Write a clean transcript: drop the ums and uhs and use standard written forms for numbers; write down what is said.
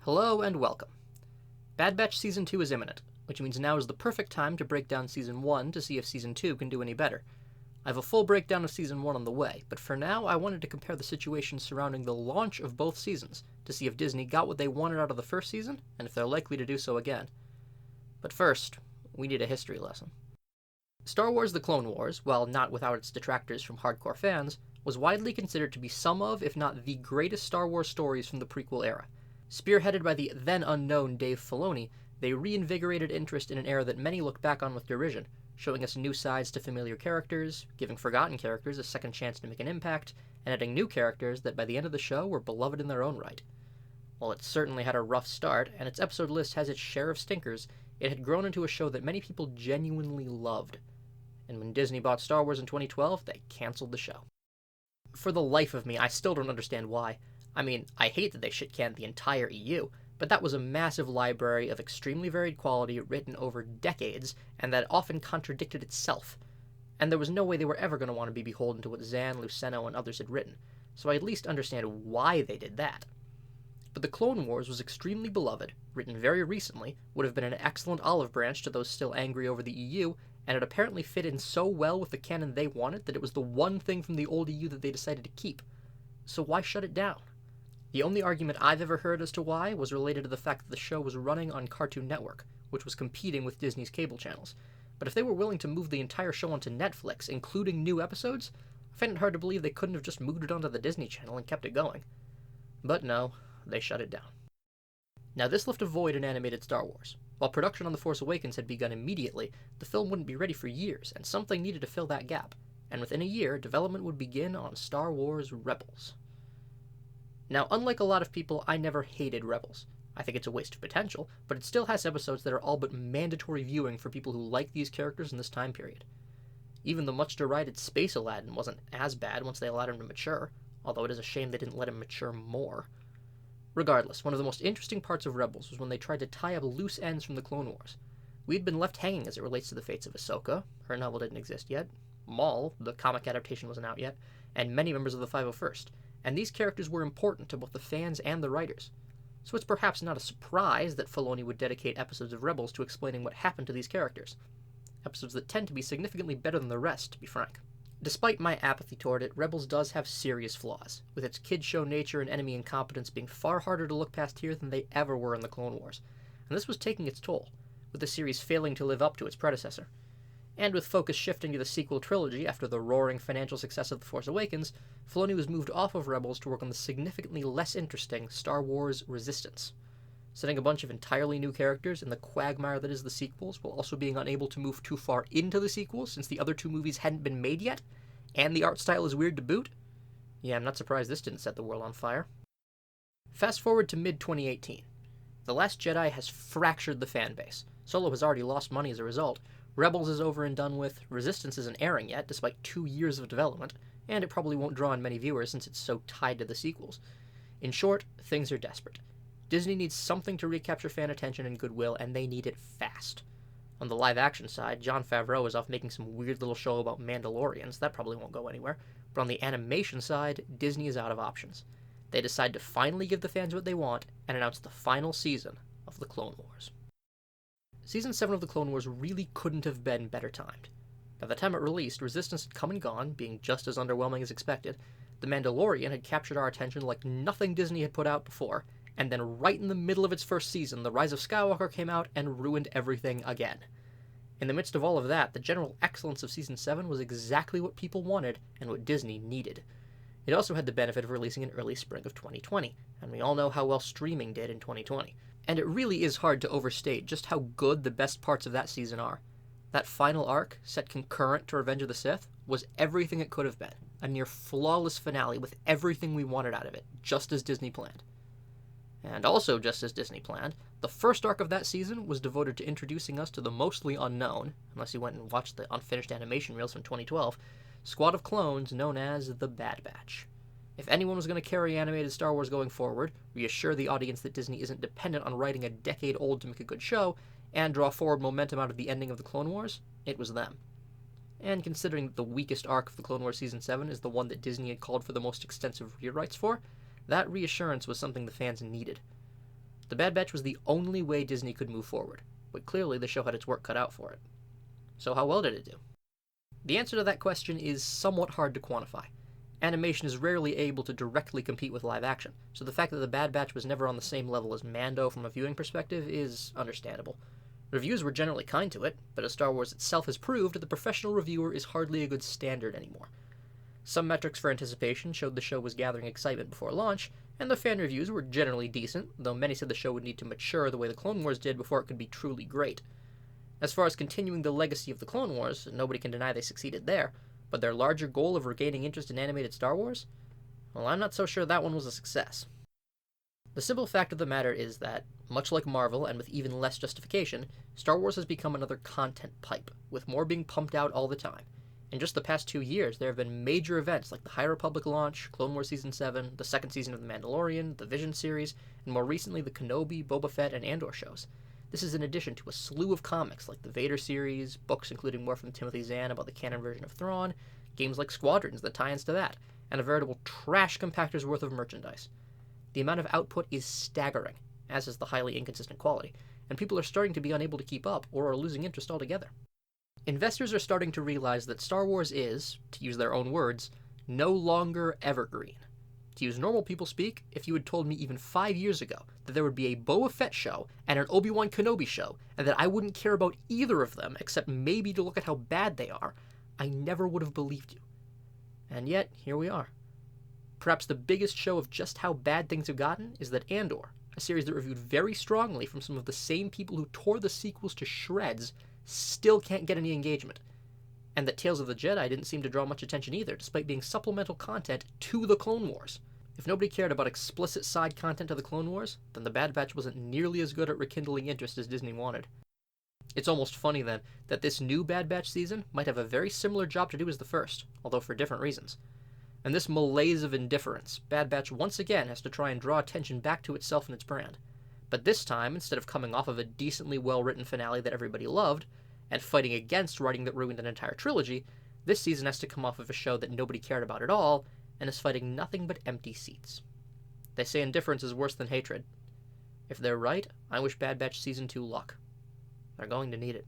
Hello and welcome. Bad Batch Season 2 is imminent, which means now is the perfect time to break down Season 1 to see if Season 2 can do any better. I have a full breakdown of Season 1 on the way, but for now I wanted to compare the situation surrounding the launch of both seasons to see if Disney got what they wanted out of the first season and if they're likely to do so again. But first, we need a history lesson. Star Wars The Clone Wars, while not without its detractors from hardcore fans, was widely considered to be some of, if not the greatest Star Wars stories from the prequel era. Spearheaded by the then-unknown Dave Filoni, they reinvigorated interest in an era that many look back on with derision, showing us new sides to familiar characters, giving forgotten characters a second chance to make an impact, and adding new characters that by the end of the show were beloved in their own right. While it certainly had a rough start, and its episode list has its share of stinkers, it had grown into a show that many people genuinely loved. And when Disney bought Star Wars in 2012, they canceled the show. For the life of me, I still don't understand why. I mean, I hate that they shit-canned the entire EU, but that was a massive library of extremely varied quality written over decades, and that often contradicted itself. And there was no way they were ever going to want to be beholden to what Zan, Luceno, and others had written, so I at least understand why they did that. But The Clone Wars was extremely beloved, written very recently, would have been an excellent olive branch to those still angry over the EU, and it apparently fit in so well with the canon they wanted that it was the one thing from the old EU that they decided to keep. So why shut it down? The only argument I've ever heard as to why was related to the fact that the show was running on Cartoon Network, which was competing with Disney's cable channels. But if they were willing to move the entire show onto Netflix, including new episodes, I find it hard to believe they couldn't have just moved it onto the Disney Channel and kept it going. But no, they shut it down. Now this left a void in animated Star Wars. While production on The Force Awakens had begun immediately, the film wouldn't be ready for years, and something needed to fill that gap. And within a year, development would begin on Star Wars Rebels. Now, unlike a lot of people, I never hated Rebels. I think it's a waste of potential, but it still has episodes that are all but mandatory viewing for people who like these characters in this time period. Even the much-derided Space Aladdin wasn't as bad once they allowed him to mature, although it is a shame they didn't let him mature more. Regardless, one of the most interesting parts of Rebels was when they tried to tie up loose ends from the Clone Wars. We'd been left hanging as it relates to the fates of Ahsoka. Her novel didn't exist yet. Maul, the comic adaptation, wasn't out yet, and many members of the 501st. And these characters were important to both the fans and the writers. So it's perhaps not a surprise that Filoni would dedicate episodes of Rebels to explaining what happened to these characters. Episodes that tend to be significantly better than the rest, to be frank. Despite my apathy toward it, Rebels does have serious flaws, with its kid show nature and enemy incompetence being far harder to look past here than they ever were in the Clone Wars. And this was taking its toll, with the series failing to live up to its predecessor. And with focus shifting to the sequel trilogy after the roaring financial success of The Force Awakens, Filoni was moved off of Rebels to work on the significantly less interesting Star Wars Resistance, setting a bunch of entirely new characters in the quagmire that is the sequels, while also being unable to move too far into the sequels since the other two movies hadn't been made yet, and the art style is weird to boot. Yeah, I'm not surprised this didn't set the world on fire. Fast forward to mid-2018. The Last Jedi has fractured the fan base. Solo has already lost money as a result. Rebels is over and done with, Resistance isn't airing yet, despite 2 years of development, and it probably won't draw in many viewers since it's so tied to the sequels. In short, things are desperate. Disney needs something to recapture fan attention and goodwill, and they need it fast. On the live-action side, Jon Favreau is off making some weird little show about Mandalorians, that probably won't go anywhere, but on the animation side, Disney is out of options. They decide to finally give the fans what they want, and announce the final season of The Clone Wars. Season 7 of The Clone Wars really couldn't have been better timed. By the time it released, Resistance had come and gone, being just as underwhelming as expected. The Mandalorian had captured our attention like nothing Disney had put out before, and then right in the middle of its first season, The Rise of Skywalker came out and ruined everything again. In the midst of all of that, the general excellence of Season 7 was exactly what people wanted and what Disney needed. It also had the benefit of releasing in early spring of 2020, and we all know how well streaming did in 2020. And it really is hard to overstate just how good the best parts of that season are. That final arc, set concurrent to Revenge of the Sith, was everything it could have been. A near flawless finale with everything we wanted out of it, just as Disney planned. And also just as Disney planned, the first arc of that season was devoted to introducing us to the mostly unknown, unless you went and watched the unfinished animation reels from 2012, squad of clones known as the Bad Batch. If anyone was going to carry animated Star Wars going forward, reassure the audience that Disney isn't dependent on writing a decade old to make a good show, and draw forward momentum out of the ending of the Clone Wars, it was them. And considering that the weakest arc of the Clone Wars Season 7 is the one that Disney had called for the most extensive rewrites for, that reassurance was something the fans needed. The Bad Batch was the only way Disney could move forward, but clearly the show had its work cut out for it. So how well did it do? The answer to that question is somewhat hard to quantify. Animation is rarely able to directly compete with live action, so the fact that The Bad Batch was never on the same level as Mando from a viewing perspective is understandable. Reviews were generally kind to it, but as Star Wars itself has proved, the professional reviewer is hardly a good standard anymore. Some metrics for anticipation showed the show was gathering excitement before launch, and the fan reviews were generally decent, though many said the show would need to mature the way the Clone Wars did before it could be truly great. As far as continuing the legacy of the Clone Wars, nobody can deny they succeeded there, but their larger goal of regaining interest in animated Star Wars? Well, I'm not so sure that one was a success. The simple fact of the matter is that, much like Marvel, and with even less justification, Star Wars has become another content pipe, with more being pumped out all the time. In just the past 2 years, there have been major events like the High Republic launch, Clone Wars Season 7, the second season of The Mandalorian, the Vision series, and more recently the Kenobi, Boba Fett, and Andor shows. This is in addition to a slew of comics like the Vader series, books including more from Timothy Zahn about the canon version of Thrawn, games like Squadrons that tie into that, and a veritable trash compactor's worth of merchandise. The amount of output is staggering, as is the highly inconsistent quality, and people are starting to be unable to keep up or are losing interest altogether. Investors are starting to realize that Star Wars is, to use their own words, no longer evergreen. To use normal people speak, if you had told me even 5 years ago that there would be a Boba Fett show and an Obi-Wan Kenobi show, and that I wouldn't care about either of them except maybe to look at how bad they are, I never would have believed you. And yet, here we are. Perhaps the biggest show of just how bad things have gotten is that Andor, a series that reviewed very strongly from some of the same people who tore the sequels to shreds, still can't get any engagement. And that Tales of the Jedi didn't seem to draw much attention either, despite being supplemental content to the Clone Wars. If nobody cared about explicit side content to the Clone Wars, then The Bad Batch wasn't nearly as good at rekindling interest as Disney wanted. It's almost funny then that this new Bad Batch season might have a very similar job to do as the first, although for different reasons. And this malaise of indifference, Bad Batch once again has to try and draw attention back to itself and its brand. But this time, instead of coming off of a decently well-written finale that everybody loved, and fighting against writing that ruined an entire trilogy, this season has to come off of a show that nobody cared about at all, and is fighting nothing but empty seats. They say indifference is worse than hatred. If they're right, I wish Bad Batch Season 2 luck. They're going to need it.